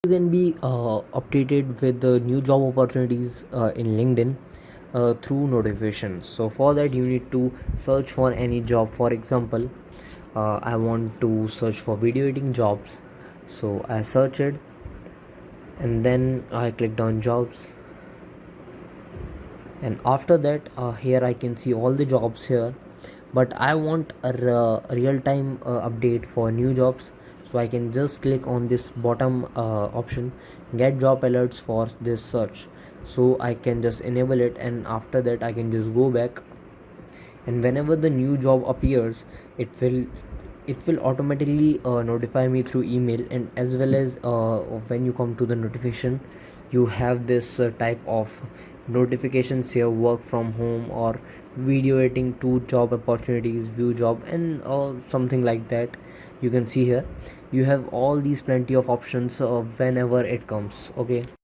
You can be updated with the new job opportunities in LinkedIn through notifications. So for that you need to search for any job. For example, I want to search for video editing jobs, so I searched it and then I clicked on jobs, and after that here I can see all the jobs here, but I want a real-time update for new jobs. So I can just click on this bottom option, get job alerts for this search. So I can just enable it, and after that I can just go back, and whenever the new job appears, it will automatically notify me through email. And as well as when you come to the notification, you have this type of notifications here: work from home, or video editing, to job opportunities, view job, and something like that. You can see here you have all these plenty of options whenever it comes. Okay.